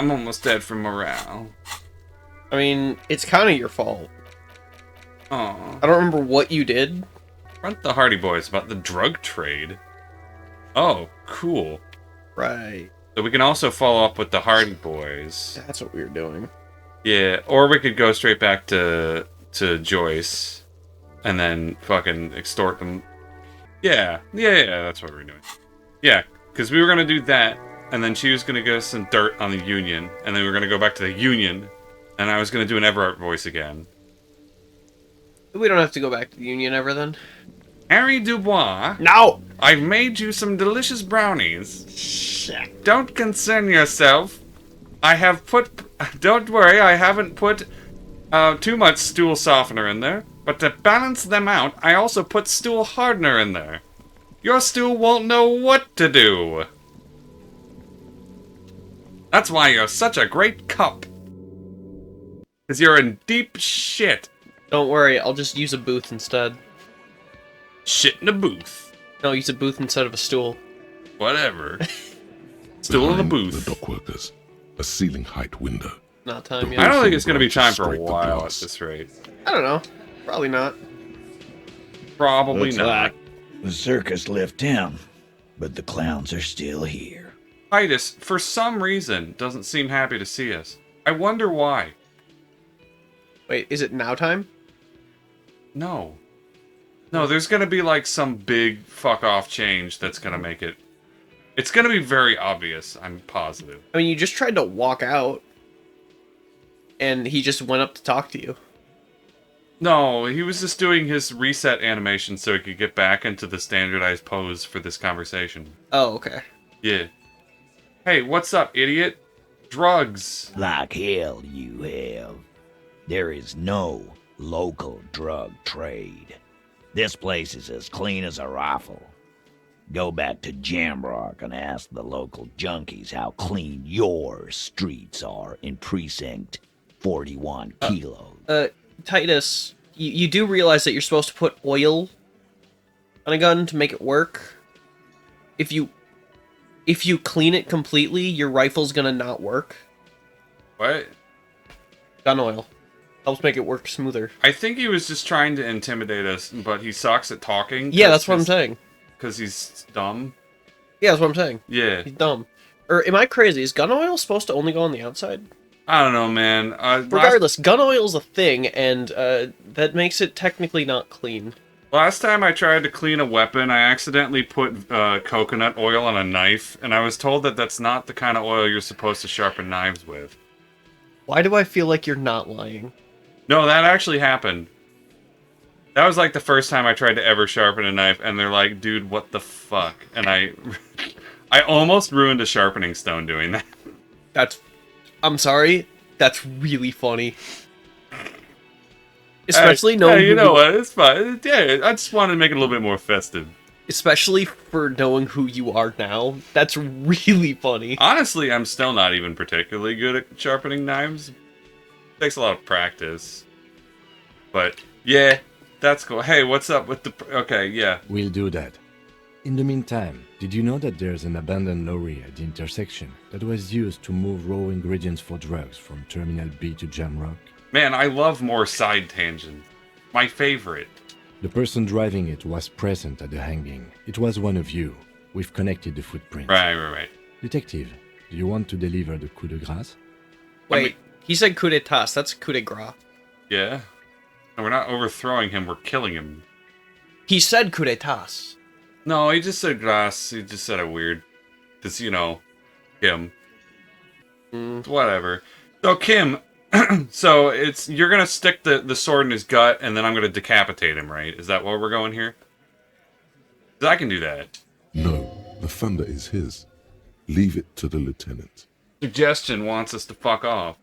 I'm almost dead from morale. I mean, it's kind of your fault. Aw. I don't remember what you did. Front the Hardy Boys about the drug trade. Oh, cool. Right. So we can also follow up with the Hardy Boys. That's what we were doing. Yeah, or we could go straight back to Joyce and then fucking extort them. Yeah, that's what we're doing. Yeah, because we were going to do that, and then she was going to give us some dirt on the Union, and then we were going to go back to the Union, and I was going to do an Everett voice again. We don't have to go back to the Union ever then. Harry Dubois, No! I've made you some delicious brownies. Shit. Don't concern yourself. Don't worry, I haven't put too much stool softener in there. But to balance them out, I also put stool hardener in there. Your stool won't know what to do. That's why you're such a great cup. Because you're in deep shit. Don't worry, I'll just use a booth instead. Shit in a booth. No, use a booth instead of a stool. Whatever. Stool in the booth. The dock workers. A ceiling height window. Not time I yet. don't think it's going to be time for a Strike the while at glass. this rate. I don't know. Probably not. Probably Looks not. like the circus left town, but the clowns are still here. Titus, for some reason, doesn't seem happy to see us. I wonder why. Wait, is it now time? No. No, there's gonna be like some big fuck-off change that's gonna make it... It's gonna be very obvious, I'm positive. I mean, you just tried to walk out, and he just went up to talk to you. No, he was just doing his reset animation so he could get back into the standardized pose for this conversation. Oh, okay. Yeah. Hey, what's up, idiot? Drugs. Like hell you have. There is no local drug trade. This place is as clean as a rifle. Go back to Jamrock and ask the local junkies how clean your streets are in Precinct 41 Kilo. Titus, you do realize that you're supposed to put oil on a gun to make it work? If you clean it completely, your rifle's gonna not work. What? Gun oil. Helps make it work smoother. I think he was just trying to intimidate us, but he sucks at talking. Yeah, that's what I'm saying. Because he's dumb. Yeah, that's what I'm saying. Yeah. He's dumb. Or am I crazy? Is gun oil supposed to only go on the outside? I don't know, man. Regardless, gun oil's a thing, and that makes it technically not clean. Last time I tried to clean a weapon, I accidentally put coconut oil on a knife, and I was told that that's not the kind of oil you're supposed to sharpen knives with. Why do I feel like you're not lying? No, that actually happened. That was like the first time I tried to ever sharpen a knife, and they're like, dude, what the fuck? And I almost ruined a sharpening stone doing that. I'm sorry, that's really funny. Especially knowing you know what, it's fine. Yeah, I just wanted to make it a little bit more festive. Especially for knowing who you are now. That's really funny. Honestly, I'm still not even particularly good at sharpening knives. Takes a lot of practice. But, yeah, that's cool. Hey, what's up with the... Okay, yeah. We'll do that. In the meantime, did you know that there's an abandoned lorry at the intersection that was used to move raw ingredients for drugs from Terminal B to Jamrock? Man, I love more side tangents. My favorite. The person driving it was present at the hanging. It was one of you. We've connected the footprint. Right. Detective, do you want to deliver the coup de grâce? Wait, he said coup d'etat. That's coup de grace. Yeah. No, we're not overthrowing him, we're killing him. He said coup d'etat. No, he just said grass. He just said it weird. Because, you know, Kim. Whatever. So, Kim, so you're going to stick the sword in his gut, and then I'm going to decapitate him, right? Is that where we're going here? 'Cause I can do that. No, the thunder is his. Leave it to the lieutenant. Suggestion wants us to fuck off.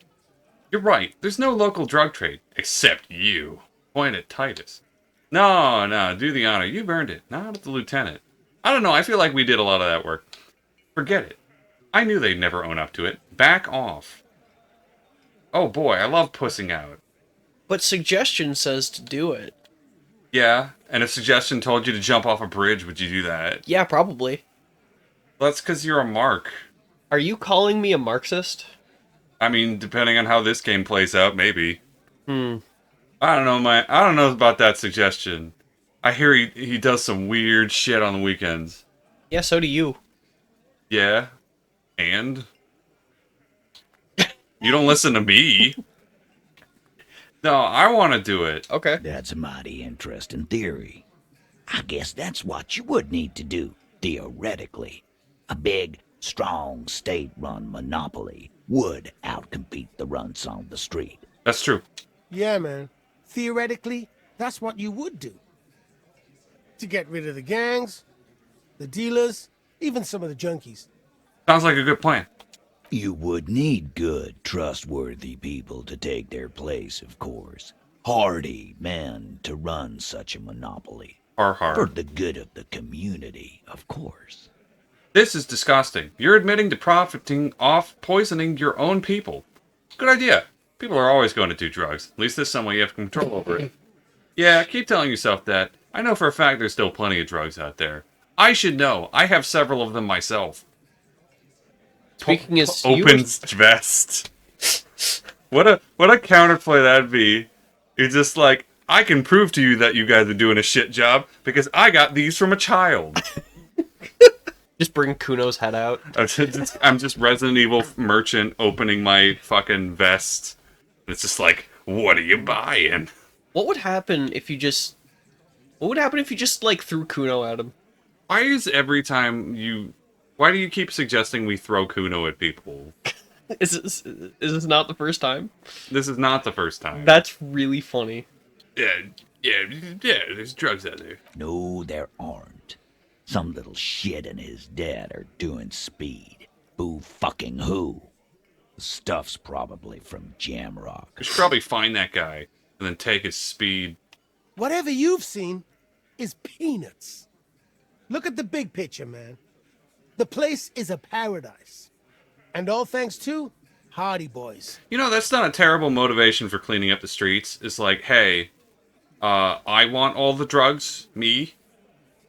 You're right. There's no local drug trade. Except you. Point at Titus. No, do the honor. You've earned it. Not at the lieutenant. I don't know. I feel like we did a lot of that work. Forget it. I knew they'd never own up to it. Back off. Oh boy, I love pussing out. But suggestion says to do it. Yeah, and if Suggestion told you to jump off a bridge, would you do that? Yeah, probably. Well, that's because you're a mark. Are you calling me a Marxist? I mean, depending on how this game plays out, maybe. Hmm. I don't know, I don't know about that suggestion. I hear he does some weird shit on the weekends. Yeah, so do you. Yeah. And? You don't listen to me. No, I want to do it. Okay. That's a mighty interesting theory. I guess that's what you would need to do, theoretically. A big, strong, state-run monopoly would outcompete the runts on the street. That's true. Yeah, man. Theoretically, that's what you would do. To get rid of the gangs, the dealers, even some of the junkies. Sounds like a good plan. You would need good, trustworthy people to take their place, of course. Hardy men to run such a monopoly. Har For har. the good of the community, of course. This is disgusting. You're admitting to profiting off poisoning your own people. Good idea. People are always going to do drugs. At least there's some way you have control over it. Yeah, keep telling yourself that. I know for a fact there's still plenty of drugs out there. I should know. I have several of them myself. Speaking as you Opens vest. What a counterplay that'd be. It's just like, I can prove to you that you guys are doing a shit job because I got these from a child. just bring Kuno's head out. I'm just Resident Evil merchant opening my fucking vest. It's just like, what are you buying? What would happen if you just... What would happen if you just, like, threw Kuno at him? Why is every time you... Why do you keep suggesting we throw Kuno at people? Is this not the first time? This is not the first time. That's really funny. Yeah, there's drugs out there. No, there aren't. Some little shit and his dad are doing speed. Who fucking who? The stuff's probably from Jamrock. We should probably find that guy and then take his speed. Whatever you've seen is peanuts. Look at the big picture, man. The place is a paradise. And all thanks to Hardy Boys. You know, that's not a terrible motivation for cleaning up the streets. It's like, hey, I want all the drugs, me.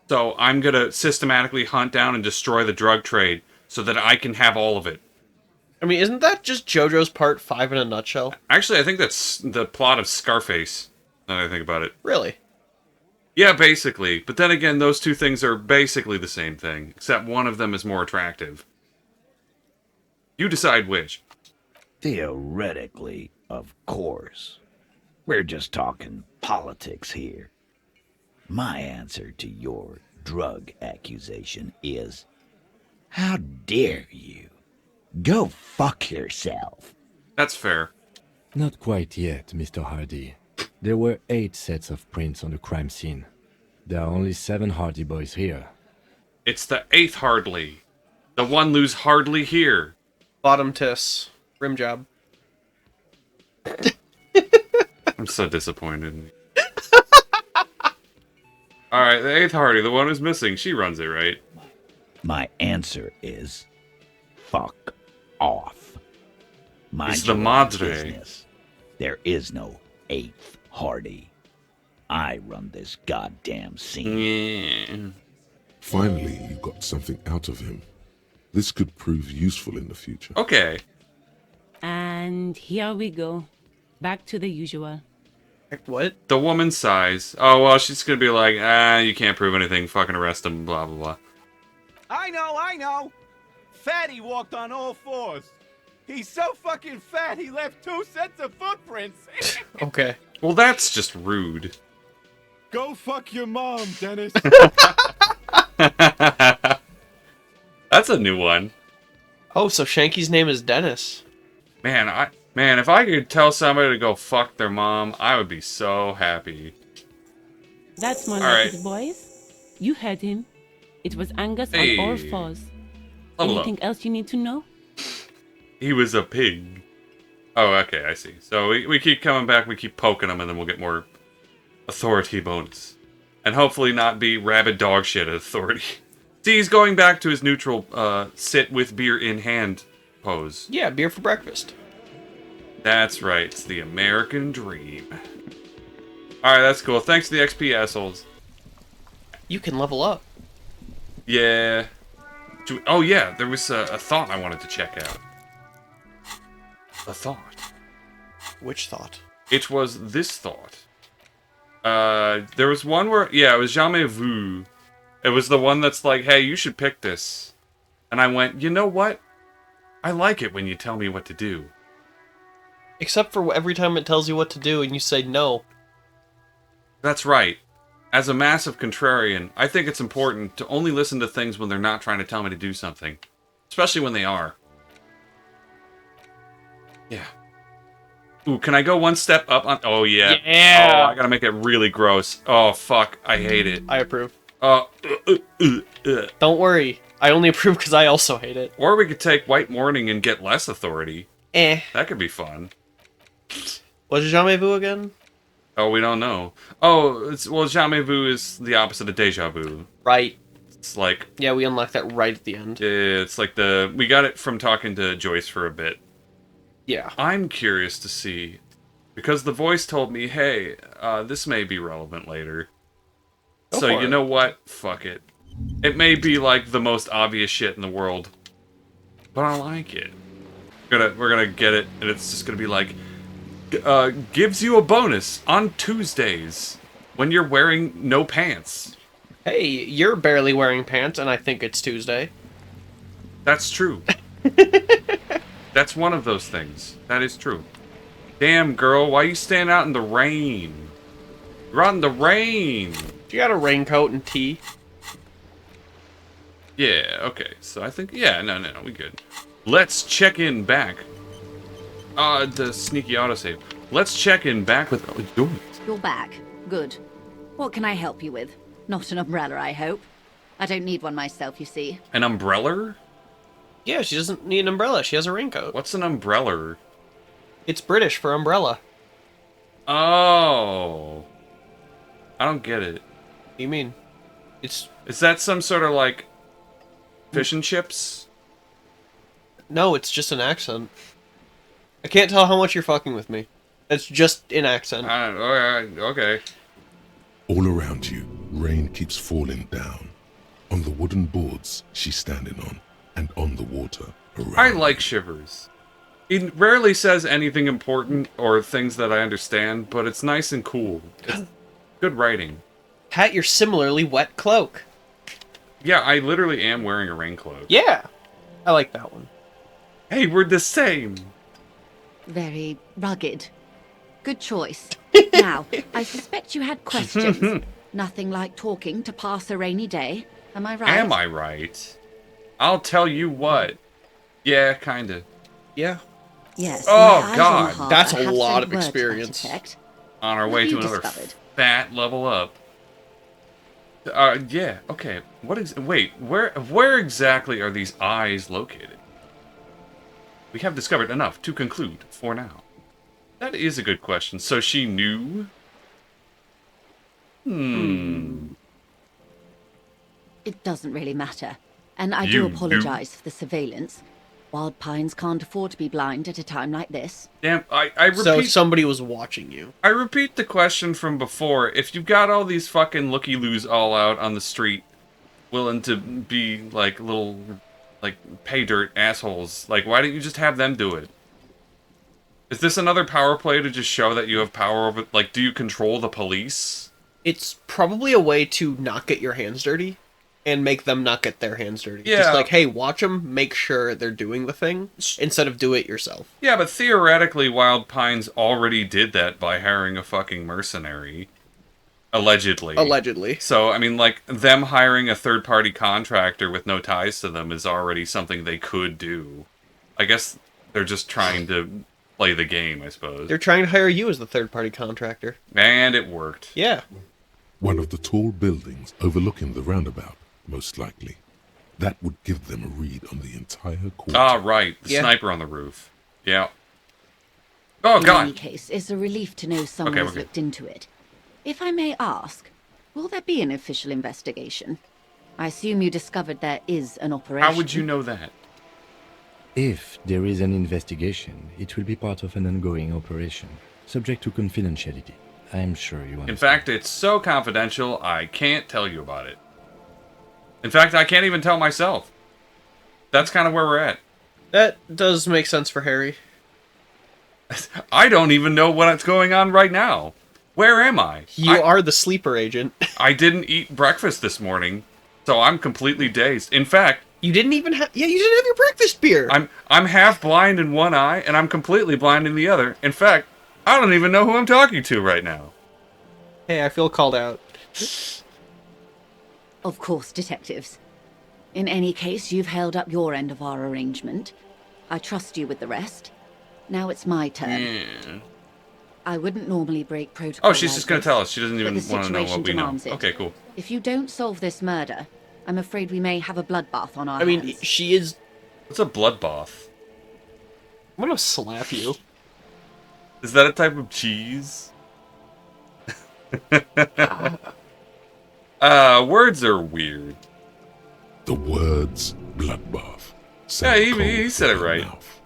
So I'm gonna systematically hunt down and destroy the drug trade so that I can have all of it. I mean, isn't that just JoJo's Part 5 in a nutshell? Actually, I think that's the plot of Scarface, now that I think about it. Really? Yeah, basically. But then again, those two things are basically the same thing, except one of them is more attractive. You decide which. Theoretically, of course. We're just talking politics here. My answer to your drug accusation is, how dare you? Go fuck yourself. That's fair. Not quite yet, Mr. Hardy. There were 8 sets of prints on the crime scene. There are only 7 Hardy boys here. It's the 8th Hardly. The one lose hardly here. Bottom tiss. Rim job. I'm so disappointed. Alright, the 8th Hardy, the one who's missing, she runs it, right? My answer is, fuck off. Mind It's the your own madre. business. There is no 8th Hardy. I run this goddamn scene. Yeah. Finally, you got something out of him. This could prove useful in the future. Okay. And here we go. Back to the usual. What? The woman's size. Oh, well, she's gonna be like, you can't prove anything, fucking arrest him, blah, blah, blah. I know. Fatty walked on all 4s. He's so fucking fat, he left 2 sets of footprints. Okay. Well, that's just rude. Go fuck your mom, Dennis. That's a new one. Oh, so Shanky's name is Dennis. Man, if I could tell somebody to go fuck their mom, I would be so happy. That's one All of right. his boys. You heard him. It was Angus Hey. on all 4s. Level up. Anything else you need to know? He was a pig. Oh, okay, I see. So we keep coming back, we keep poking him, and then we'll get more authority bonus. And hopefully not be rabid dog shit at authority. See, he's going back to his neutral, sit with beer in hand pose. Yeah, beer for breakfast. That's right, it's the American dream. Alright, that's cool. Thanks to the XP assholes. You can level up. Yeah. Oh yeah, there was a thought I wanted to check out. a thought. Which thought? It was this thought. There was one where, yeah, it was jamais vu. It was the one that's like, hey, you should pick this. And I went, you know what? I like it when you tell me what to do. Except for every time it tells you what to do and you say no. That's right. As a massive contrarian, I think it's important to only listen to things when they're not trying to tell me to do something. Especially when they are. Yeah. Ooh, can I go one step up on... Oh, yeah. Yeah! Oh, I gotta make it really gross. Oh, fuck. I hate it. I approve. Uh. Don't worry. I only approve because I also hate it. Or we could take White Morning and get less authority. That could be fun. What's jamais vu again? Oh, we don't know. Oh, well, jamais vu is the opposite of deja vu. Right. It's like... Yeah, we unlocked that right at the end. It's like the... We got it from talking to Joyce for a bit. Yeah. I'm curious to see... Because the voice told me, hey, this may be relevant later. Go So, for you it. know what? Fuck it. It may be, like, the most obvious shit in the world. But I like it. We're gonna get it, and it's just gonna be like... gives you a bonus on Tuesdays when you're wearing no pants. Hey, you're barely wearing pants, and I think it's Tuesday. That's true. That's one of those things. That is true. Damn, girl, why you stand out in the rain? You're out in the rain. You got a raincoat and tee. Yeah, okay. So I think, yeah, no, we good. Let's check in back. The sneaky autosave. Let's check in back with... Oh, doing it. You're back. Good. What can I help you with? Not an umbrella, I hope. I don't need one myself, you see. An umbrella? Yeah, she doesn't need an umbrella. She has a raincoat. What's an umbrella? It's British for umbrella. Oh. I don't get it. What do you mean? It's... Is that some sort of, like, fish and chips? No, it's just an accent. I can't tell how much you're fucking with me. It's just an accent. Okay. All around you, rain keeps falling down. On the wooden boards she's standing on, and on the water around. I like Shivers. He rarely says anything important or things that I understand, but it's nice and cool. It's good writing. Pat your similarly wet cloak. Yeah, I literally am wearing a rain cloak. Yeah. I like that one. Hey, we're the same. Very rugged. Good choice. Now, I suspect you had questions. Nothing like talking to pass a rainy day. Am I right? Am I right? I'll tell you what. Yeah, kinda. Yeah. Yes. Oh, my eyes on the God. harbour That's a have lot said of words to that experience. effect. On our What way have to you another discovered? fat level up. Yeah, okay. Wait, where exactly are these eyes located? We have discovered enough to conclude for now. That is a good question. So she knew? It doesn't really matter. And I You do apologize for the surveillance. Wild Pines can't afford to be blind at a time like this. Damn, I repeat... So somebody was watching you. I repeat the question from before. If you've got all these fucking looky-loos all out on the street, willing to be, like, little, like, pay dirt assholes, like, why don't you just have them do it? Is this another power play to just show that you have power over... Like, do you control the police? It's probably a way to not get your hands dirty and make them not get their hands dirty. Yeah. Just like, hey, watch them, make sure they're doing the thing, instead of do it yourself. Yeah, but theoretically, Wild Pines already did that by hiring a fucking mercenary. Allegedly. Allegedly. So, I mean, like, them hiring a third-party contractor with no ties to them is already something they could do. I guess they're just trying to play the game, I suppose. They're trying to hire you as the third-party contractor. And it worked. Yeah. One of the tall buildings overlooking the roundabout, most likely. That would give them a read on the entire quarter. Ah, right. The Yeah. sniper on the roof. Yeah. Oh, In God. any case, it's a relief to know someone Okay, has okay. looked into it. If I may ask, will there be an official investigation? I assume you discovered there is an operation. How would you know that? If there is an investigation, it will be part of an ongoing operation, subject to confidentiality. I'm sure you understand. In fact, it's so confidential, I can't tell you about it. In fact, I can't even tell myself. That's kind of where we're at. That does make sense for Harry. I don't even know what's going on right now. Where am I? You are the sleeper agent. I didn't eat breakfast this morning, so I'm completely dazed. In fact, You didn't even have... Yeah, you didn't have your breakfast beer. I'm half blind in one eye, and I'm completely blind in the other. In fact, I don't even know who I'm talking to right now. Hey, I feel called out. Of course, detectives. In any case, you've held up your end of our arrangement. I trust you with the rest. Now it's my turn. I wouldn't normally break protocol. Oh, she's just going to tell us. She doesn't even but the want to know what situation we know. demands it. Okay, cool. If you don't solve this murder, I'm afraid we may have a bloodbath on our I mean, hands. she is... What's a bloodbath? I'm gonna slap you. Is that a type of cheese? Words are weird. The words bloodbath. Yeah, sound he cold said in it my right. mouth.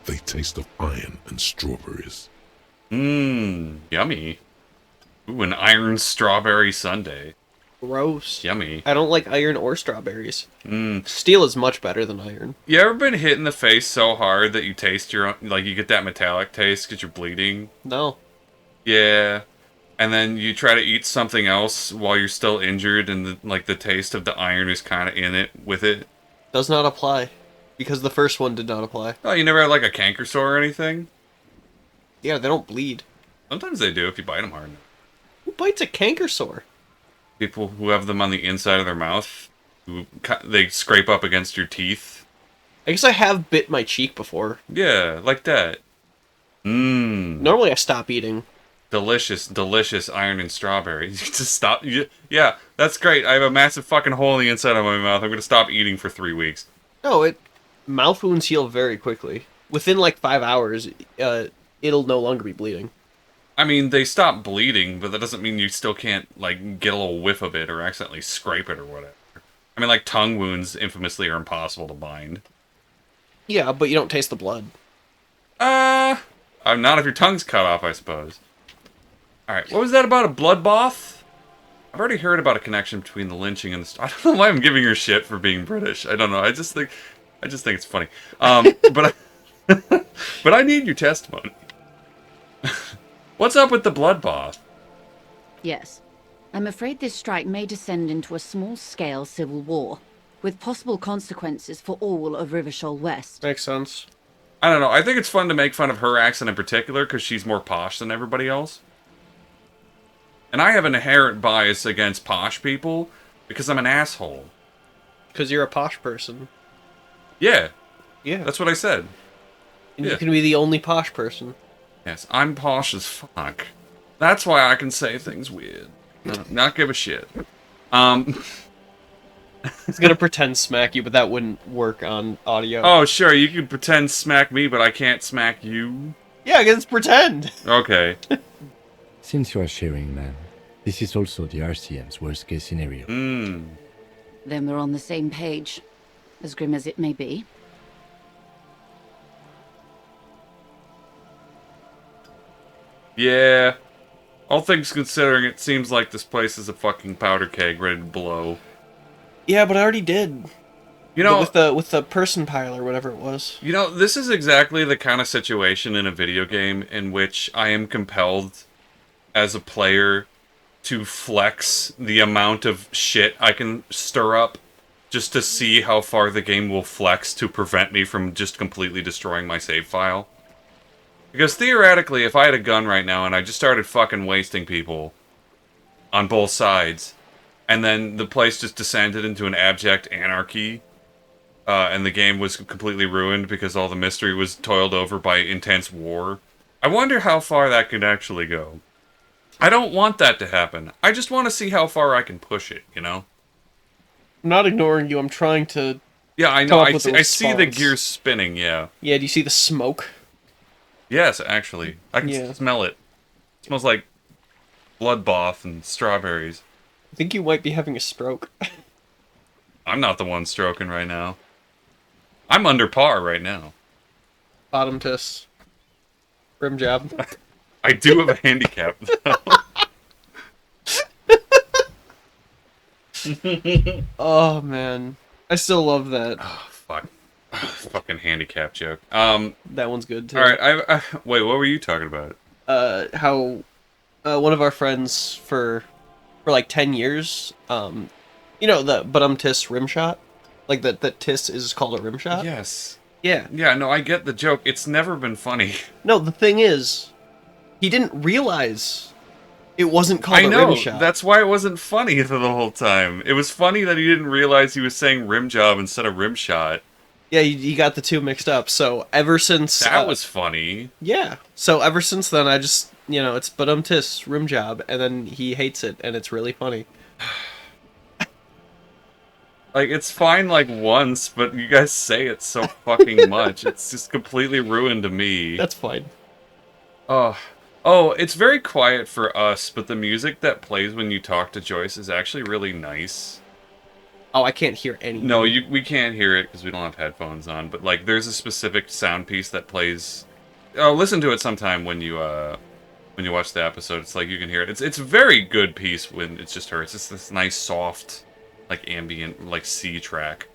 They taste of iron and strawberries. Yummy. Ooh, an iron strawberry sundae. Gross. Yummy. I don't like iron or strawberries. Steel is much better than iron. You ever been hit in the face so hard that you taste your own, like you get that metallic taste because you're bleeding? No. Yeah. And then you try to eat something else while you're still injured, and the taste of the iron is kind of in it with it. Does not apply. Because the first one did not apply. Oh, you never had like a canker sore or anything? Yeah, they don't bleed. Sometimes they do if you bite them hard enough. Who bites a canker sore? People who have them on the inside of their mouth, they scrape up against your teeth. I guess I have bit my cheek before. Yeah, like that. Normally I stop eating. Delicious, delicious iron and strawberries. You just stop. Yeah, that's great. I have a massive fucking hole in the inside of my mouth. I'm gonna stop eating for 3 weeks. No, mouth wounds heal very quickly. Within like 5 hours, it'll no longer be bleeding. I mean, they stop bleeding, but that doesn't mean you still can't, like, get a little whiff of it or accidentally scrape it or whatever. I mean, like, tongue wounds infamously are impossible to bind. Yeah, but you don't taste the blood. Not if your tongue's cut off, I suppose. Alright, what was that about a bloodbath? I've already heard about a connection between the lynching and the... I don't know why I'm giving her shit for being British. I don't know. I just think it's funny. But I need your testimony. What's up with the bloodbath? Yes. I'm afraid this strike may descend into a small-scale civil war, with possible consequences for all of Rivershoal West. Makes sense. I don't know. I think it's fun to make fun of her accent in particular, because she's more posh than everybody else. And I have an inherent bias against posh people, because I'm an asshole. Because you're a posh person. Yeah. Yeah. That's what I said. And yeah. You can be the only posh person. Yes, I'm posh as fuck. That's why I can say things weird. Not give a shit. He's gonna pretend smack you, but that wouldn't work on audio. Oh, sure, you can pretend smack me, but I can't smack you? Yeah, I guess pretend. Okay. Since you are sharing, man, this is also the RCM's worst-case scenario. Then we're on the same page, as grim as it may be. Yeah. All things considering, it seems like this place is a fucking powder keg ready to blow. Yeah, but I already did. You know, with the person pile or whatever it was. You know, this is exactly the kind of situation in a video game in which I am compelled, as a player, to flex the amount of shit I can stir up just to see how far the game will flex to prevent me from just completely destroying my save file. Because theoretically, if I had a gun right now and I just started fucking wasting people on both sides, and then the place just descended into an abject anarchy, and the game was completely ruined because all the mystery was toiled over by intense war, I wonder how far that could actually go. I don't want that to happen. I just want to see how far I can push it, you know? I'm not ignoring you. I'm trying to... Yeah, I know. I see the gears spinning, yeah. Yeah, do you see the smoke? Yes, actually. I can smell it. It smells like bloodbath and strawberries. I think you might be having a stroke. I'm not the one stroking right now. I'm under par right now. Bottom tiss. Rim job. I do have a handicap, though. Oh, man. I still love that. Oh, fuck. Fucking handicap joke. That one's good too. All right. Wait. What were you talking about? How one of our friends for like 10 years, you know the Ba-dum tish rim shot, like that tish is called a rim shot. Yes. Yeah. Yeah. No, I get the joke. It's never been funny. No, the thing is, he didn't realize it wasn't called I a know. rim shot. That's why it wasn't funny for the whole time. It was funny that he didn't realize he was saying rim job instead of rim shot. Yeah, you got the two mixed up. So ever since That was funny. yeah. So ever since then, I just it's Ba-dum tish rim job, and then he hates it, and it's really funny. Like, it's fine, like, once, but you guys say it so fucking much. It's just completely ruined to me. That's fine. Oh, it's very quiet for us, but the music that plays when you talk to Joyce is actually really nice. Oh, I can't hear anything. No, we can't hear it because we don't have headphones on, but, like, there's a specific sound piece that plays... Oh, listen to it sometime when you watch the episode. It's like you can hear it. It's a very good piece when it's just her. It's just this nice, soft, like, ambient, like, C track.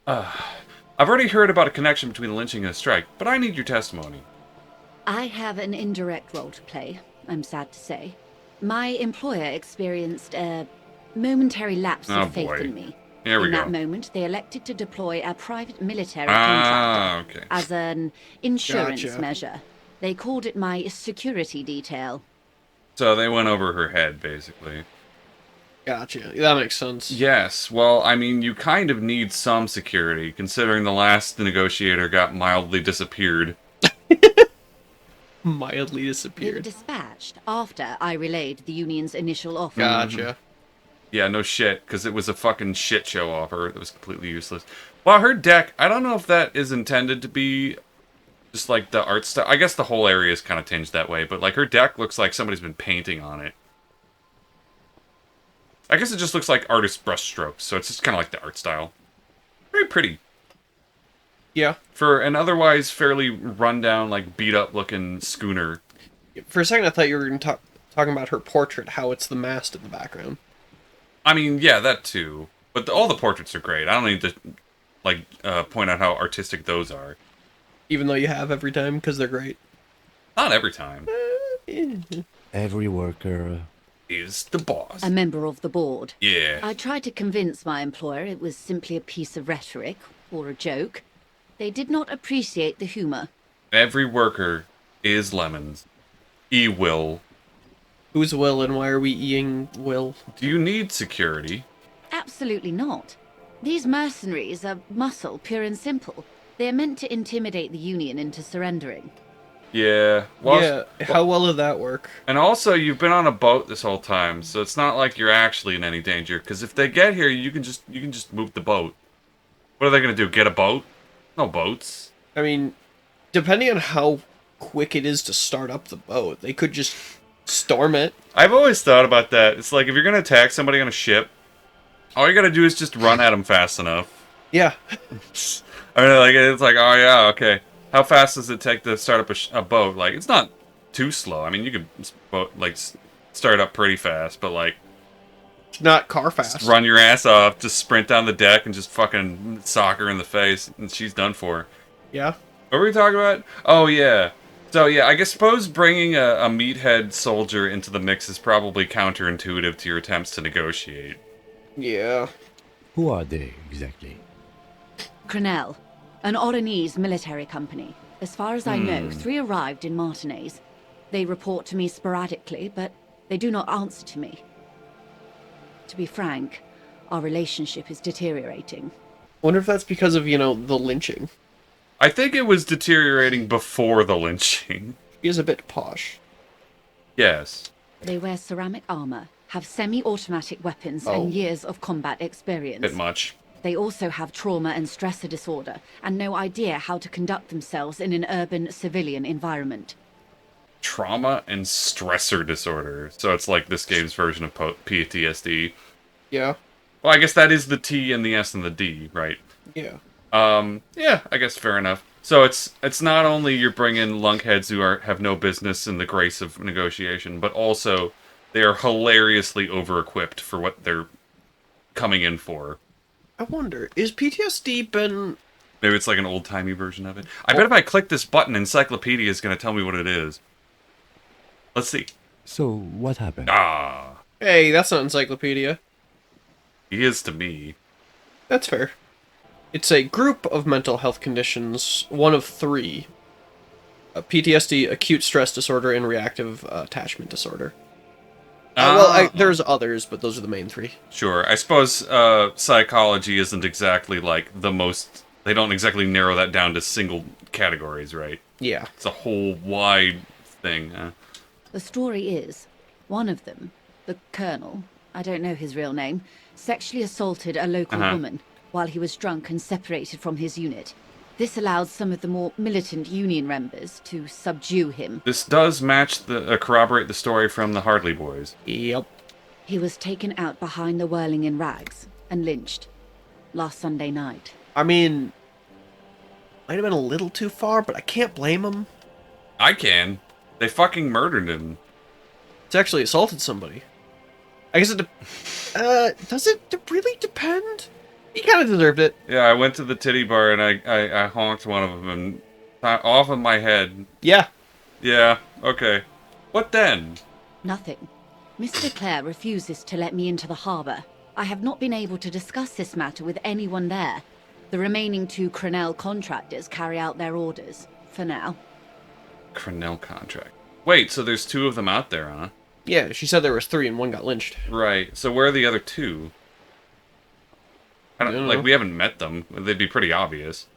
I've already heard about a connection between the lynching and the strike, but I need your testimony. I have an indirect role to play, I'm sad to say. My employer experienced a momentary lapse of faith in me. Here we in go. that moment, they elected to deploy a private military Ah, contractor okay. as an insurance Gotcha. measure. They called it my security detail. So they went over her head, basically. Gotcha. That makes sense. Yes, well, I mean, you kind of need some security, considering the last negotiator got mildly disappeared. Mildly They were disappeared. dispatched after I relayed the union's initial offer. Gotcha. Yeah, no shit, because it was a fucking shit show offer that was completely useless. Well, her deck, I don't know if that is intended to be just like the art style. I guess the whole area is kind of tinged that way, but like her deck looks like somebody's been painting on it. I guess it just looks like artist brushstrokes, so it's just kind of like the art style. Very pretty. Yeah. For an otherwise fairly rundown, like beat-up looking schooner. For a second, I thought you were going to talking about her portrait, how it's the mast in the background. I mean, yeah, that too. But all the portraits are great. I don't need to, like, point out how artistic those are. Even though you have every time, because they're great. Not every time. Every worker. Is the boss. A member of the board. Yeah. I tried to convince my employer it was simply a piece of rhetoric or a joke. They did not appreciate the humor. Every worker is Lemons. Will. Who's Will, and why are we eating Will? Do you need security? Absolutely not. These mercenaries are muscle, pure and simple. They are meant to intimidate the Union into surrendering. Yeah. Well, Yeah, how well did that work? And also, you've been on a boat this whole time, so it's not like you're actually in any danger. Because if they get here, you can just move the boat. What are they gonna do? Get a boat? No boats. I mean, depending on how quick it is to start up the boat, they could just storm it. I've always thought about that. It's like if you're gonna attack somebody on a ship, all you gotta do is just run at them fast enough. Yeah. I mean, like it's like, oh yeah, okay. How fast does it take to start up a boat? Like, it's not too slow. I mean, you could start up pretty fast, but like, It's not car fast. just run your ass off, just sprint down the deck and just fucking sock her in the face, and she's done for. Yeah. What were we talking about? Oh yeah. So yeah, I suppose bringing a meathead soldier into the mix is probably counterintuitive to your attempts to negotiate. Yeah. Who are they exactly? Crenell, an Oranese military company. As far as I know, 3 arrived in Martinez. They report to me sporadically, but they do not answer to me. To be frank, our relationship is deteriorating. Wonder if that's because of, the lynching. I think it was deteriorating before the lynching. He is a bit posh. Yes. They wear ceramic armor, have semi-automatic weapons, Oh. and years of combat experience. Bit much. They also have trauma and stressor disorder, and no idea how to conduct themselves in an urban civilian environment. Trauma and stressor disorder. So it's like this game's version of PTSD. Yeah. Well, I guess that is the T and the S and the D, right? Yeah. Yeah, I guess fair enough. So it's not only you're bringing lunkheads who have no business in the grace of negotiation, but also they are hilariously over-equipped for what they're coming in for. I wonder, is PTSD been Maybe it's like an old-timey version of it. I bet if I click this button, Encyclopedia is going to tell me what it is. Let's see. So, what happened? Ah, Hey, that's not encyclopedia. he is to me. That's fair. It's a group of mental health conditions, one of three. PTSD, acute stress disorder, and reactive attachment disorder. There's others, but those are the main three. Sure. I suppose psychology isn't exactly like the most... They don't exactly narrow that down to single categories, right? Yeah. It's a whole wide thing. The story is, one of them, the colonel, I don't know his real name, sexually assaulted a local woman while he was drunk and separated from his unit. This allowed some of the more militant Union members to subdue him. This does match corroborate the story from the Hardley Boys. Yep. He was taken out behind the whirling in rags and lynched last Sunday night. I mean, might have been a little too far, but I can't blame him. I can. They fucking murdered him. It's actually assaulted somebody. I guess it does it really depend? He kind of deserved it. Yeah, I went to the titty bar and I honked one of them and off of my head. Yeah. Yeah, okay. What then? Nothing. Mr. Clare refuses to let me into the harbour. I have not been able to discuss this matter with anyone there. The remaining 2 Crenell contractors carry out their orders, for now. Crenell contract. Wait, so there's 2 of them out there, huh? Yeah, she said there was 3 and one got lynched. Right. So where are the other 2? I don't know. we haven't met them. They'd be pretty obvious.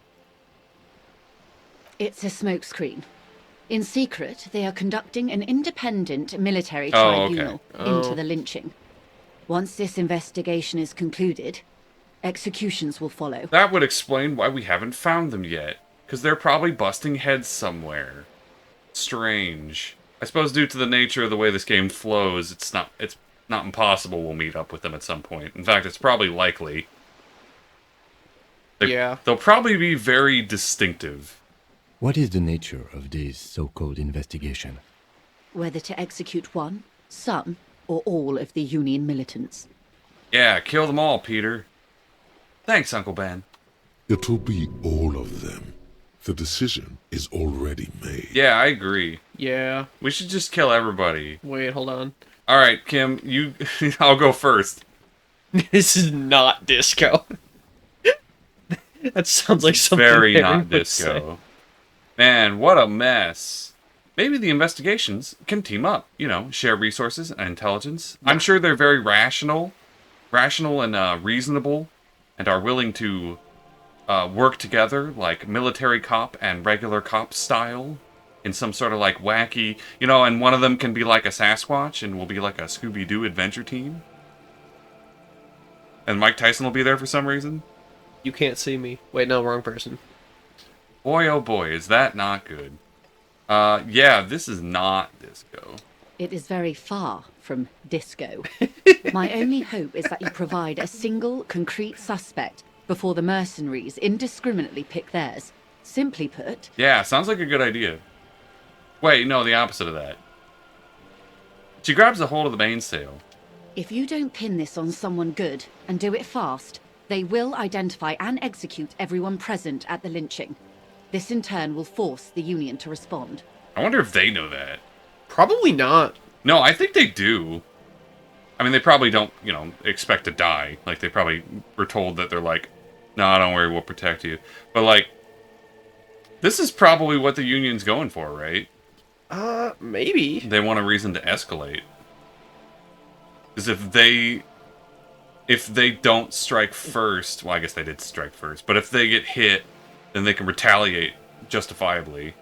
It's a smokescreen. In secret, they are conducting an independent military Oh, okay. tribunal into the lynching. Once this investigation is concluded, executions will follow. That would explain why we haven't found them yet. Because they're probably busting heads somewhere. Strange. I suppose due to the nature of the way this game flows, it's not impossible we'll meet up with them at some point. In fact, it's probably likely. They'll probably be very distinctive. What is the nature of this so-called investigation? Whether to execute one, some, or all of the Union militants. Yeah, kill them all, Peter. Thanks, Uncle Ben. It'll be all of them. The decision is already made. Yeah, I agree. Yeah. We should just kill everybody. Wait, hold on. Alright, Kim, you... I'll go first. This is not disco. That sounds like something Very Aaron not would disco. say. Man, what a mess. Maybe the investigations can team up, share resources and intelligence. I'm sure they're very rational and reasonable, and are willing to work together like military cop and regular cop style in some sort of like wacky, and one of them can be like a Sasquatch and will be like a Scooby-Doo adventure team. And Mike Tyson will be there for some reason. You can't see me. Wait, no, wrong person. Boy, oh boy, is that not good. Yeah, this is not disco. It is very far from disco. My only hope is that you provide a single, concrete suspect before the mercenaries indiscriminately pick theirs. Simply put... Yeah, sounds like a good idea. Wait, no, the opposite of that. She grabs a hold of the mainsail. If you don't pin this on someone good, and do it fast, they will identify and execute everyone present at the lynching. This in turn will force the Union to respond. I wonder if they know that. Probably not. No, I think they do. I mean, they probably don't, expect to die. Like, they probably were told that they're like, no, don't worry, we'll protect you. But, like, this is probably what the Union's going for, right? Maybe. They want a reason to escalate. Because if they don't strike first, well, I guess they did strike first, but if they get hit, then they can retaliate justifiably.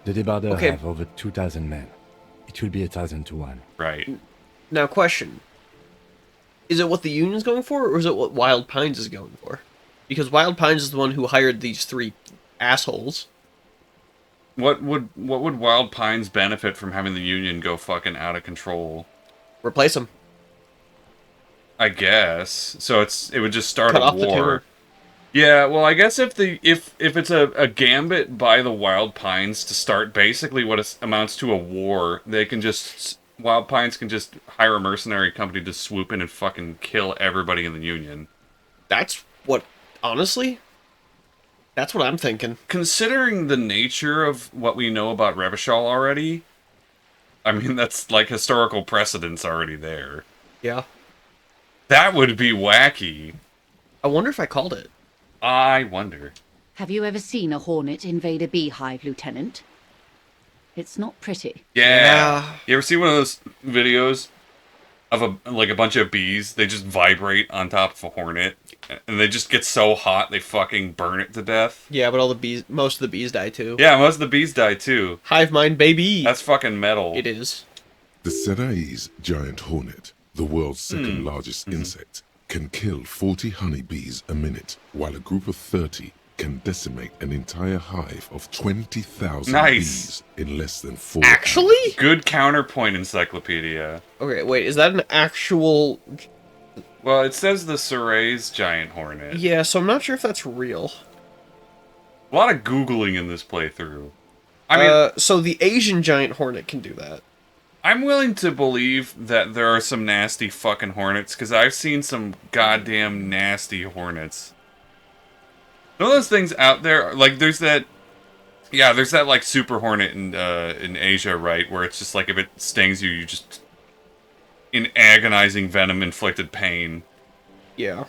The Debarders Okay. have over 2,000 men. It will be 1,000 to 1. Right. Now, question. Is it what the Union's going for, or is it what Wild Pines is going for? Because Wild Pines is the one who hired these 3 assholes. What would Wild Pines benefit from having the Union go fucking out of control? Replace them. I guess. So it would just start Cut a off the war. timber. Yeah, well, I guess if it's a gambit by the Wild Pines to start basically what amounts to a war, Wild Pines can just hire a mercenary company to swoop in and fucking kill everybody in the Union. That's what, honestly, That's what I'm thinking. Considering the nature of what we know about Revachol already, I mean, that's like historical precedence already there. Yeah. That would be wacky. I wonder if I called it. I wonder. Have you ever seen a hornet invade a beehive, Lieutenant? It's not pretty. Yeah. You ever see one of those videos of a bunch of bees? They just vibrate on top of a hornet, and they just get so hot they fucking burn it to death. Yeah, but most of the bees die too. Yeah, most of the bees die too. Hive mind, baby. That's fucking metal. It is. The Serai's giant hornet, the world's second largest insect, can kill 40 honeybees a minute, while a group of 30 can decimate an entire hive of 20,000 bees in less than 4 hours. Actually? Good counterpoint, Encyclopedia. Okay, wait, is that an actual... Well, it says the Serai's giant hornet. Yeah, so I'm not sure if that's real. A lot of Googling in this playthrough. I mean, so the Asian giant hornet can do that. I'm willing to believe that there are some nasty fucking hornets, because I've seen some goddamn nasty hornets. Some of those things out there, like, there's that, like, super hornet in Asia, right, where it's just like, if it stings you, you just, in agonizing venom-inflicted pain. Yeah.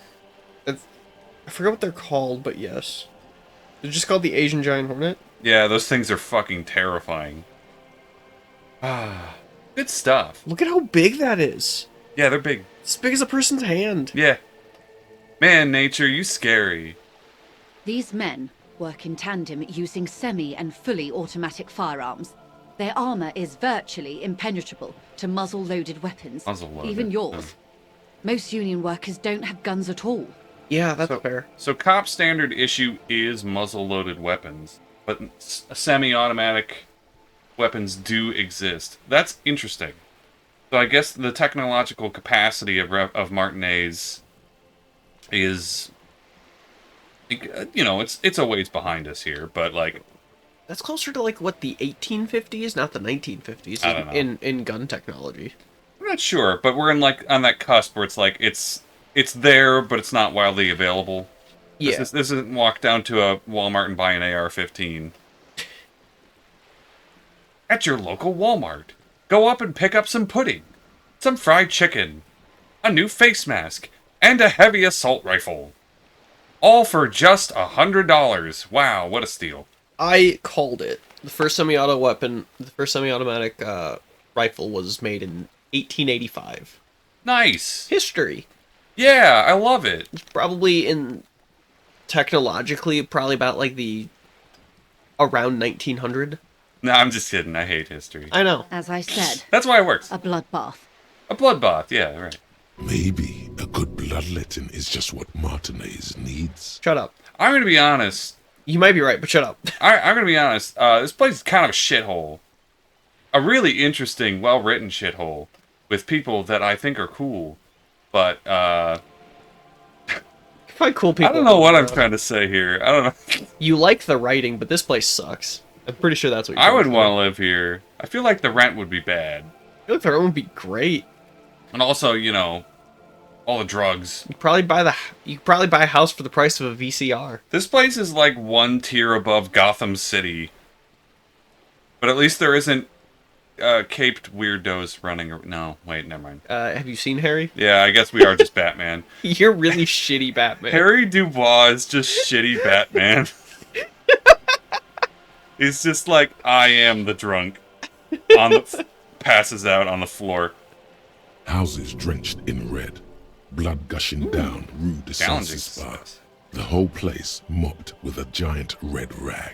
I forget what they're called, but yes. They're just called the Asian giant hornet? Yeah, those things are fucking terrifying. Good stuff. Look at how big that is. Yeah, they're big. It's as big as a person's hand. Yeah. Man, nature, you scary. These men work in tandem using semi and fully automatic firearms. Their armor is virtually impenetrable to muzzle-loaded weapons, Muzzle-loaded, even yours. Most Union workers don't have guns at all. Yeah, that's fair. So cop standard issue is muzzle-loaded weapons, but semi-automatic weapons do exist. That's interesting. So I guess the technological capacity of Martinez is, you know, it's a ways behind us here, but like, that's closer to like what, the 1850s, not the 1950s. I don't know. In gun technology. I'm not sure, but we're in like on that cusp where it's like it's there, but it's not widely available. Yeah. This isn't walk down to a Walmart and buy an AR-15. At your local Walmart, go up and pick up some pudding, some fried chicken, a new face mask, and a heavy assault rifle. All for just $100. Wow, what a steal. I called it. The first semi-automatic rifle was made in 1885. Nice. History. Yeah, I love it. It's probably technologically, probably about like around 1900. No, I'm just kidding. I hate history. I know. As I said, That's why it works. a bloodbath. A bloodbath, yeah, right. Maybe a good bloodletting is just what Martinez needs. Shut up. I'm going to be honest. You might be right, but shut up. I'm going to be honest. This place is kind of a shithole. A really interesting, well-written shithole with people that I think are cool. But, Find cool people. I don't know what I'm trying to say here. I don't know. You like the writing, but this place sucks. I'm pretty sure that's what you're I would saying. want to live here. I feel like the rent would be bad. I feel like the rent would be great. And also, you know, all the drugs. You could probably buy a house for the price of a VCR. This place is like one tier above Gotham City. But at least there isn't caped weirdos running. No, wait, never mind. Have you seen Harry? Yeah, I guess we are just Batman. You're really shitty Batman. Harry Dubois is just shitty Batman. He's just like, I am the drunk. Passes out on the floor. Houses drenched in red, blood gushing down Rue de Challenging Saint-Spas. The whole place mopped with a giant red rag.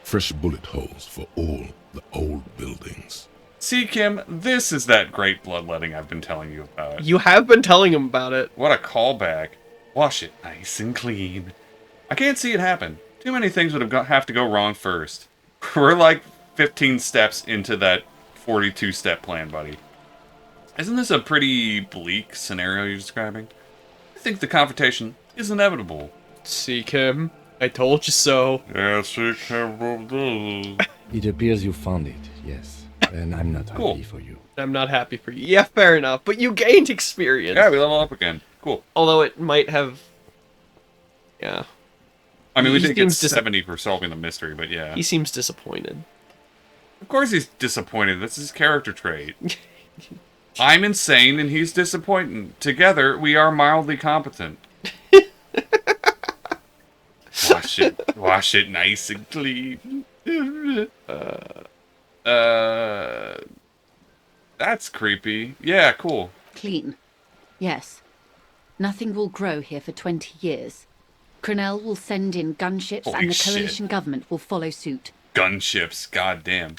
Fresh bullet holes for all the old buildings. See, Kim, this is that great bloodletting I've been telling you about. You have been telling him about it. What a callback. Wash it nice and clean. I can't see it happen. Too many things would have to go wrong first. We're like 15 steps into that 42-step plan, buddy. Isn't this a pretty bleak scenario you're describing? I think the confrontation is inevitable. Seek him. I told you so. Yeah, seek him. It appears you found it, yes. And I'm not Cool. happy for you. I'm not happy for you. Yeah, fair enough. But you gained experience. Yeah, we level up again. Cool. Although it might have... Yeah. I mean, we He did get seems 70 for solving the mystery, but yeah. He seems disappointed. Of course he's disappointed. That's his character trait. I'm insane and he's disappointed. Together, we are mildly competent. Wash it nice and clean. That's creepy. Yeah, cool. Clean. Yes. Nothing will grow here for 20 years. Crenell will send in gunships Holy and the shit. coalition government will follow suit. Gunships, goddamn.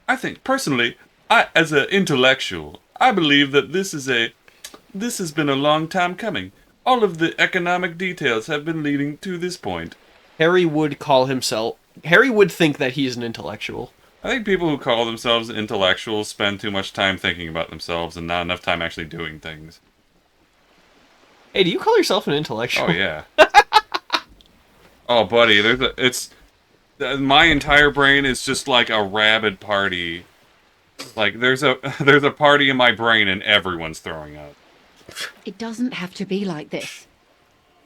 I think, personally, as an intellectual, I believe that this has been a long time coming. All of the economic details have been leading to this point. Harry would think that he's an intellectual. I think people who call themselves intellectuals spend too much time thinking about themselves and not enough time actually doing things. Hey, do you call yourself an intellectual? Oh, yeah. Oh, buddy, my entire brain is just like a rabid party. Like, there's a party in my brain and everyone's throwing up. It doesn't have to be like this.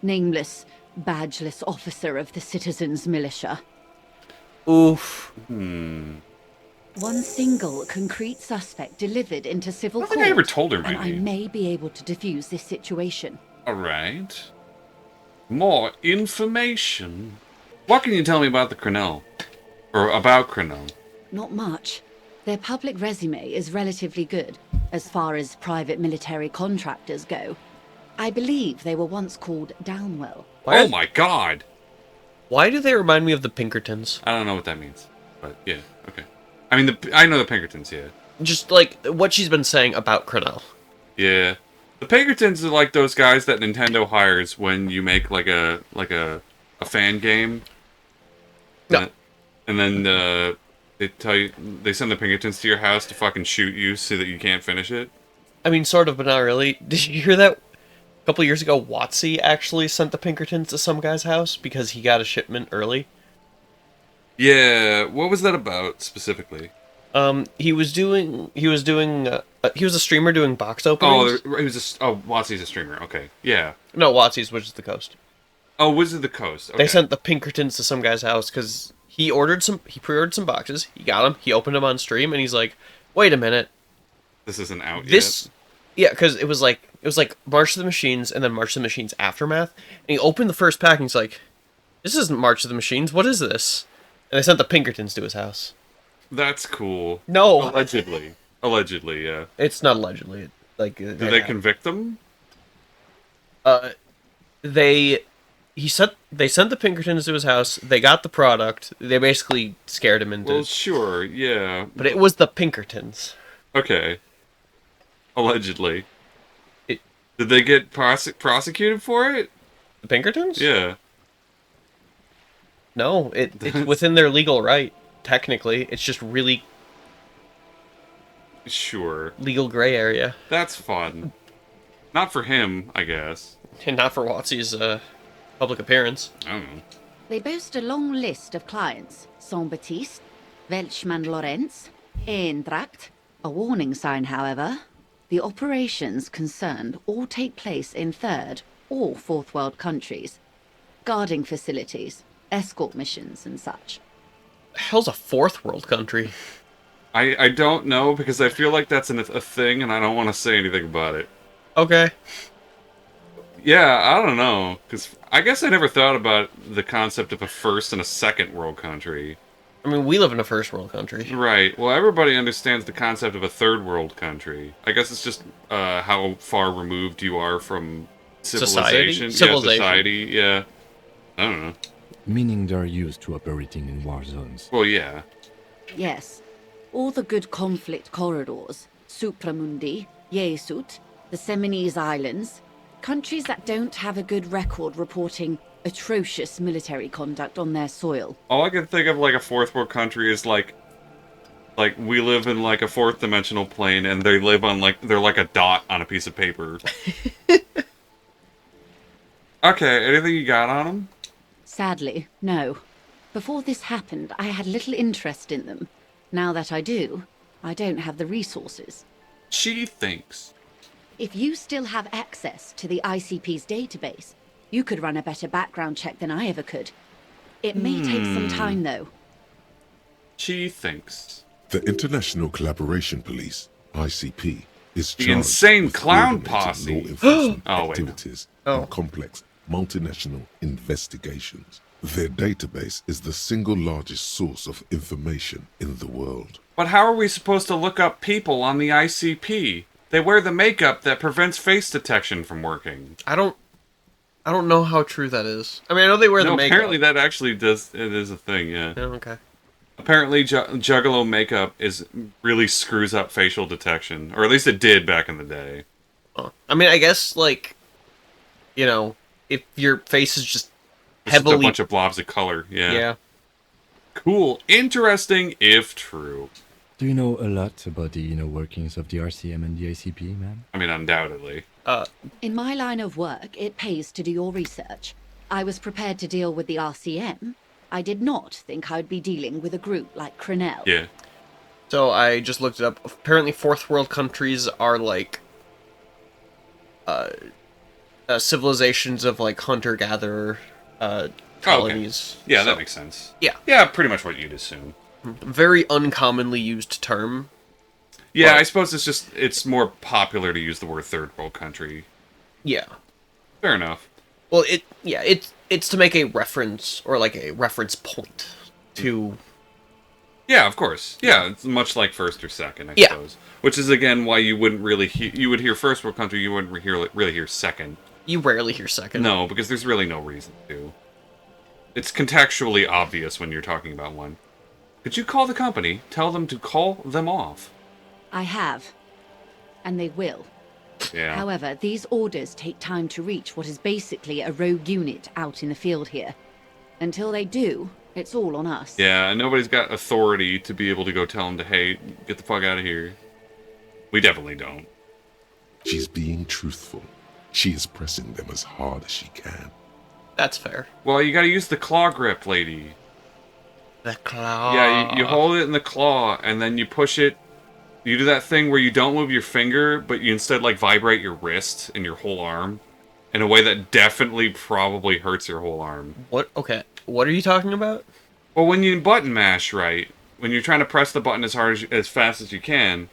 Nameless, badgeless officer of the citizens' militia. Oof. One single concrete suspect delivered into civil I court. don't think I ever told her my and name. I may be able to defuse this situation. Alright. More information. What can you tell me about the Crenell? Or about Crenell? Not much. Their public resume is relatively good, as far as private military contractors go. I believe they were once called Downwell. Oh my god! Why do they remind me of the Pinkertons? I don't know what that means. But, yeah, okay. I mean, I know the Pinkertons, yeah. Just, like, what she's been saying about Crenell. Yeah. The Pinkertons are like those guys that Nintendo hires when you make, like a fan game. No. And then, they send the Pinkertons to your house to fucking shoot you so that you can't finish it. I mean, sort of, but not really. Did you hear that? A couple years ago, Watsy actually sent the Pinkertons to some guy's house because he got a shipment early. Yeah, what was that about specifically? He was a streamer doing box openings. Watsy's a streamer. Okay, yeah. No, Watsy's Wizards of the Coast. Oh, Wizards of the Coast. Okay. They sent the Pinkertons to some guy's house because he pre-ordered some boxes. He got them. He opened them on stream, and he's like, "Wait a minute, this isn't out yet." Yeah, because it was like March of the Machines and then March of the Machines Aftermath. And he opened the first pack and he's like, "This isn't March of the Machines. What is this?" And they sent the Pinkertons to his house. That's cool. No, allegedly, yeah. It's not allegedly. Like, did they convict them? They sent the Pinkertons to his house. They got the product. They basically scared him into. Well, sure, yeah. But it was the Pinkertons. Okay. Allegedly. Did they get prosecuted for it? The Pinkertons? Yeah. No, it's within their legal right. Technically, it's just really sure legal gray area. That's fun. Not for him, I guess. And not for Watsy's public appearance. I don't know. They boast a long list of clients. Saint-Baptiste, Welchman Lorenz, Eintracht. A warning sign, however. The operations concerned all take place in third or fourth world countries. Guarding facilities, escort missions and such. The hell's a fourth world country? I don't know, because I feel like that's a thing, and I don't want to say anything about it. Okay. Yeah, I don't know, because I guess I never thought about the concept of a first and a second world country. I mean, we live in a first world country. Right. Well, everybody understands the concept of a third world country. I guess it's just how far removed you are from civilization. Civilization. Yeah, society, yeah. I don't know. Meaning they're used to operating in war zones. Well, yeah. Yes. All the good conflict corridors, Supramundi, Yesut, the Seminese Islands, countries that don't have a good record reporting atrocious military conduct on their soil. All I can think of like a fourth world country is like we live in like a fourth dimensional plane and they live on they're like a dot on a piece of paper. Okay, anything you got on them? Sadly, no. Before this happened, I had little interest in them. Now that I do, I don't have the resources. She thinks. If you still have access to the ICP's database, You could run a better background check than I ever could. It may take some time, though. She thinks. The International Collaboration Police, ICP, is The charged insane with clown coordinating posse. law enforcement Oh, wait, no. activities and complex multinational investigations. Their database is the single largest source of information in the world. But how are we supposed to look up people on the ICP? They wear the makeup that prevents face detection from working. I don't know how true that is. I mean, I know they wear the makeup. Apparently that actually does. It is a thing. Yeah. Oh, okay. Apparently, Juggalo makeup really screws up facial detection, or at least it did back in the day. Oh. I mean, I guess like, you know, if your face is just It's just heavily a bunch of blobs of color. Yeah. yeah. Cool. Interesting, if true. Do you know a lot about the inner workings of the RCM and the ICP, man? I mean, undoubtedly. In my line of work, it pays to do your research. I was prepared to deal with the RCM. I did not think I'd be dealing with a group like Crenell. Yeah. So I just looked it up. Apparently, fourth world countries are like civilizations of like hunter-gatherer colonies. Okay. Yeah, So, that makes sense. Yeah. Yeah, pretty much what you'd assume. very uncommonly used term. Yeah, But- I suppose it's more popular to use the word third world country. Yeah. Fair enough. Well, it's to make a reference or like a reference point to. Yeah, of course. Yeah, it's much like first or second, I Yeah. suppose. Which is again why you wouldn't really you would hear first world country, you wouldn't really hear second. You rarely hear second. No, because there's really no reason to. It's contextually obvious when you're talking about one. Could you call the company? Tell them to call them off. I have. And they will. Yeah. However, these orders take time to reach what is basically a rogue unit out in the field here. Until they do, it's all on us. Yeah, and nobody's got authority to be able to go tell them to, hey, get the fuck out of here. We definitely don't. She's being truthful. She is pressing them as hard as she can. That's fair. Well, you gotta use the claw grip, lady. The claw. Yeah, you hold it in the claw, and then you push it. You do that thing where you don't move your finger, but you instead, like, vibrate your wrist and your whole arm in a way that definitely probably hurts your whole arm. What? Okay. What are you talking about? Well, when you button mash, right, when you're trying to press the button as hard as fast as you can,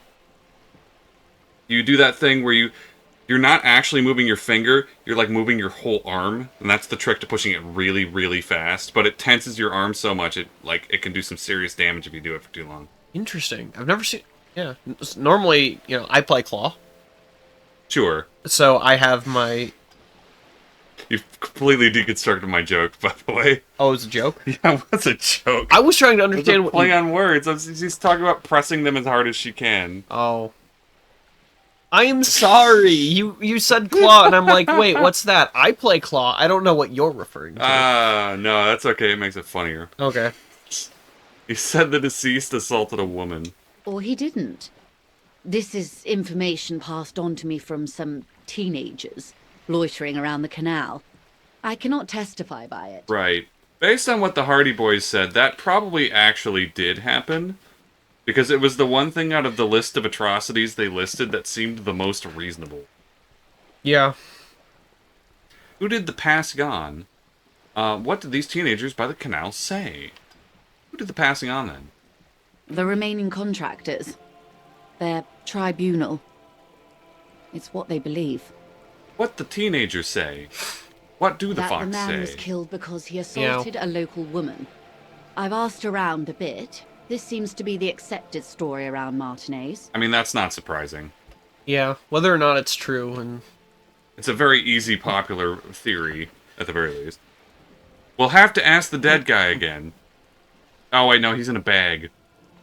you do that thing where you're not actually moving your finger, you're like moving your whole arm, and that's the trick to pushing it really, really fast. But it tenses your arm so much it can do some serious damage if you do it for too long. Interesting. I've never seen. Yeah. Normally, I play claw, Sure. so I have my. You've completely deconstructed my joke, by the way. Oh, it's a joke. Yeah, what's a joke? I was trying to It's a understand what. play on words. She's talking about pressing them as hard as she can. Oh. I am sorry. You said claw, and I'm like, wait, what's that? I play claw. I don't know what you're referring to. No, that's okay. It makes it funnier. Okay. He said the deceased assaulted a woman. Or he didn't. This is information passed on to me from some teenagers loitering around the canal. I cannot testify by it. Right. Based on what the Hardy Boys said, that probably actually did happen. Because it was the one thing out of the list of atrocities they listed that seemed the most reasonable. Yeah. Who did the passing on? What did these teenagers by the canal say? Who did the passing on then? The remaining contractors. Their tribunal. It's what they believe. What the teenagers say? What do the That the fox man say? was killed because he assaulted a local woman. I've asked around a bit. This seems to be the accepted story around Martinez. I mean, that's not surprising. Yeah. Whether or not it's true, and It's a very easy, popular theory, at the very least. We'll have to ask the dead guy again. Oh, wait, no, he's in a bag.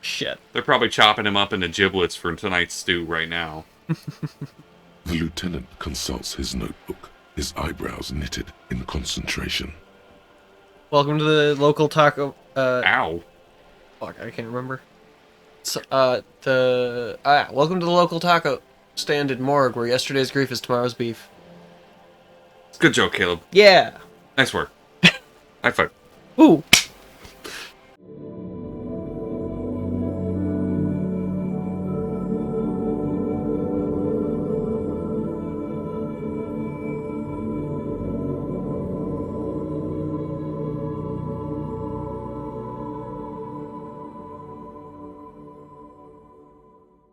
shit. They're probably chopping him up into giblets for tonight's stew right now. The lieutenant consults his notebook, his eyebrows knitted in concentration. Welcome to the local taco. Ow. Fuck, I can't remember. So, welcome to the local taco stand in Morgue, where yesterday's grief is tomorrow's beef. Good joke, Caleb. Yeah. Nice work. High five. Ooh.